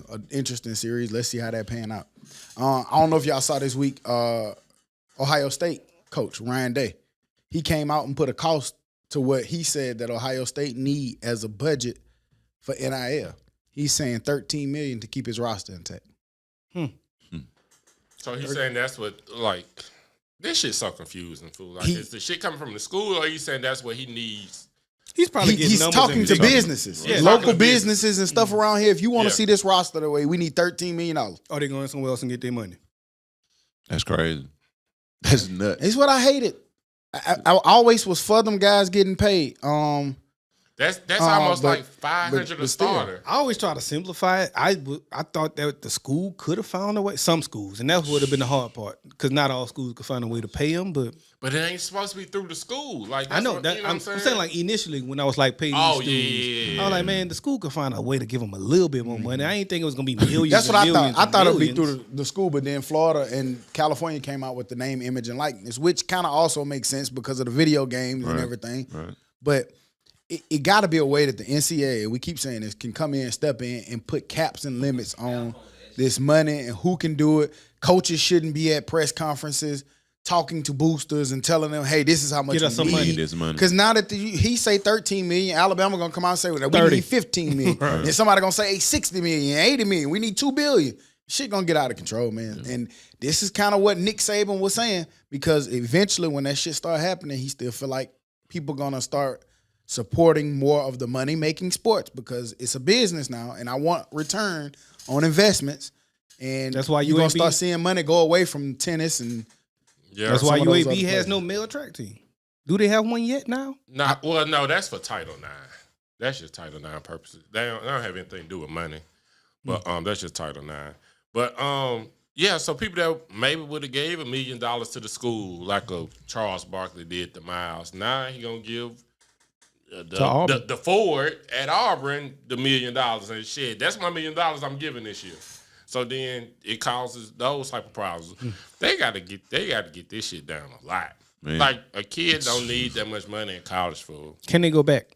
an interesting series. Let's see how that pan out. I don't know if y'all saw this week, Ohio State coach Ryan Day. He came out and put a cost to what he said that Ohio State need as a budget for NIL. He's saying $13 million to keep his roster intact. So he's saying that's what, like, this shit's so confusing, fool. Like, is the shit coming from the school, or are you saying that's what he needs? He's probably getting he's talking to businesses, local businesses and stuff around here. If you want to see this roster the way, we need $13 million. Or they going somewhere else and get their money. That's crazy. That's nuts. It's what I hated. I always was for them guys getting paid. That's almost like $500 a starter. I always try to simplify it. I thought that the school could have found a way. Some schools, and that would have been the hard part, because not all schools could find a way to pay them. But it ain't supposed to be through the school. Like, I know what, that. you know what I'm saying, like, initially when I was like paying these students, I was like, man, the school could find a way to give them a little bit more money. I ain't think it was gonna be millions. That's what I thought. I thought it'd be millions. through the school, but then Florida and California came out with the name, image, and likeness, which kind of also makes sense because of the video games and everything. Right. But it got to be a way that the NCAA, we keep saying this, can come in, step in, and put caps and limits on this money and who can do it. Coaches shouldn't be at press conferences talking to boosters and telling them, "Hey, this is how much Get us some we money. need." This money. Because now that he say $13 million, Alabama gonna come out and say, "Well, we 30. need $15 million." Right. And somebody gonna say, "Hey, $60 million, $80 million, we need $2 billion." Shit gonna get out of control, man. And this is kind of what Nick Saban was saying, because eventually when that shit start happening, he still feel like people gonna start supporting more of the money-making sports, because it's a business now, and I want return on investments. And that's why you're going to UAB start seeing money go away from tennis. And that's why some of those UAB other has places. no male track team. Do they have one yet now? No, that's for Title IX. That's just Title IX purposes. They don't have anything to do with money. But that's just Title IX. But yeah, so people that maybe would have gave $1 million to the school, like a Charles Barkley did to Miles. Now he gonna give the forward at Auburn the $1 million and shit. That's my $1 million I'm giving this year. So then it causes those type of problems. They gotta get this shit down a lot. Man. Like, a kid don't need that much money in college for. Can they go back?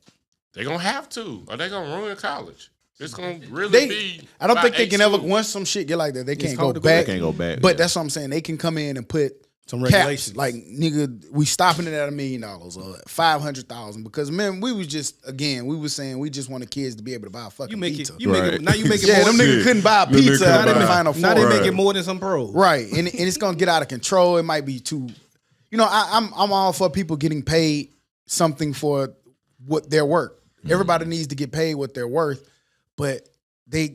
They gonna have to, or they gonna ruin college. It's gonna really be. I don't think they by can ever, H2. once some shit get like that, they can't go hard to go back. They can't go back. But yeah. that's what I'm saying. They can come in and put Some caps, regulations. like, nigga, we stopping it at $1 million or $500,000, because man, we was saying we just wanted kids to be able to buy a fucking You make pizza. it. You make it. Now you make it. Yeah, more them than, niggas couldn't buy a Them niggas pizza couldn't out in the buy- Final Four. now they make Right. it more than some pros. Right, and it's gonna get out of control. It might be too, I'm all for people getting paid something for what they're worth. Everybody needs to get paid what they're worth, but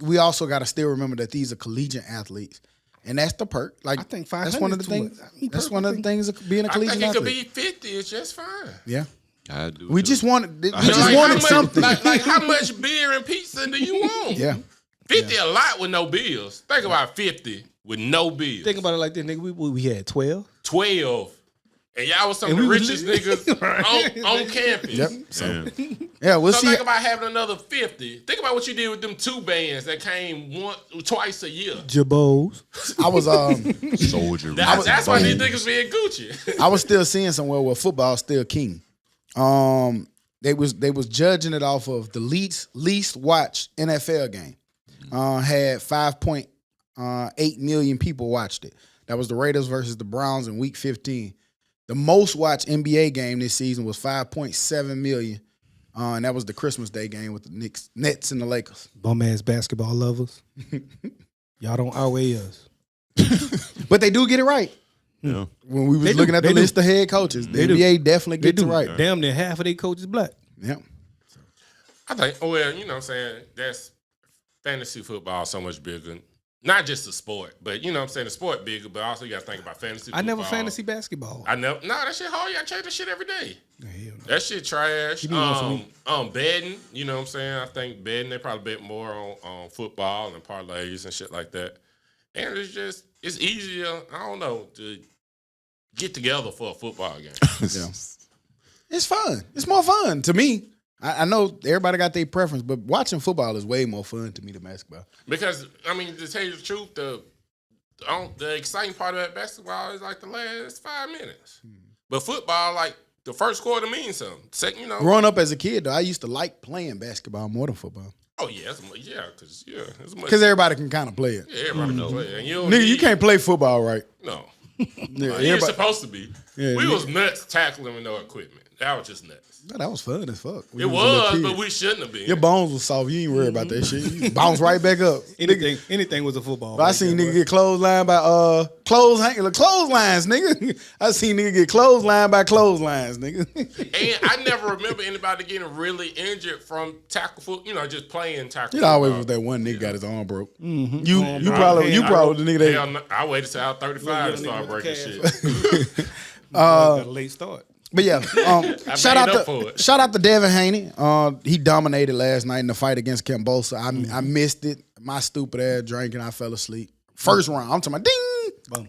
we also got to still remember that these are collegiate athletes, and that's the perk. Like, I think that's 500 one of the is things. too much. I mean, That's one of the things of being a I collegiate think it could athlete. be 50. It's just fine. Yeah, I do. we too. just wanted. We Like, just how wanted much- something. Like how much beer and pizza do you want? Yeah. 50 a lot with no bills. Think about 50 with no bills. Think about it like this, nigga. We had 12. 12. And y'all was some of And the we was richest li- niggas on campus. Yep. So Damn. yeah, we'll So see. think about having another 50. Think about what you did with them two bands that came twice a year. Jabos. I was Soldier. That's why these niggas being Gucci. I was still seeing somewhere where football is still king. They was judging it off of the least watched NFL game. Had 5.8 million people watched it. That was the Raiders versus the Browns in Week 15. The most watched NBA game this season was 5.7 million, and that was the Christmas Day game with the Nets and the Lakers. Bum ass basketball lovers. Y'all don't outweigh us. But they do get it right. Yeah. When we was They do. looking at the They do. list of head coaches, the They do. NBA definitely They gets do. it right. Damn near half of their coaches black. Yeah. I think, well, you know what I'm saying? That's fantasy football so much bigger. Not just the sport, but you know what I'm saying? The sport bigger, but also you got to think about fantasy football. I never fantasy basketball. No, that shit hard. You got to change that shit every day. Hell no. That shit trash. Give me one for me. Betting, you know what I'm saying? I think betting, they probably bet more on football and parlays and shit like that. And it's easier, I don't know, to get together for a football game. Yeah. It's fun. It's more fun to me. I know everybody got their preference, but watching football is way more fun to me than basketball. Because, I mean, to tell you the truth, the exciting part of that basketball is like the last 5 minutes. But football, like, the first quarter means something. Second, you know. Growing up as a kid, though, I used to like playing basketball more than football. Oh yeah, because it's much. Because everybody can kind of play it. Yeah, everybody can play, and Nigga, you can't play football right. No, Yeah, you ain't everybody- supposed to be. Yeah, we yeah. was nuts tackling with no equipment. That was just nuts. That was fun as fuck. It was, but we shouldn't have been. Your bones was soft. You ain't worry about that shit. You bounce right back up. Anything was a football. But I seen nigga get clotheslined by clotheslines, nigga. I seen nigga get clotheslined by clotheslines, nigga. And I never remember anybody getting really injured from tackle foot. Just playing tackle. It always football. was that one nigga got his arm broke. Mm-hmm. You probably the nigga that. Hell no, I waited till I was 35 to start breaking shit. a late start. But yeah, shout made up for it. out to Devin Haney. He dominated last night in the fight against Kemp Bosa. I missed it. My stupid ass drinking. I fell asleep. First round. I'm talking about ding. Boom.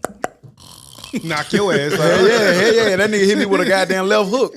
Knock your ass out. Yeah. That nigga hit me with a goddamn left hook.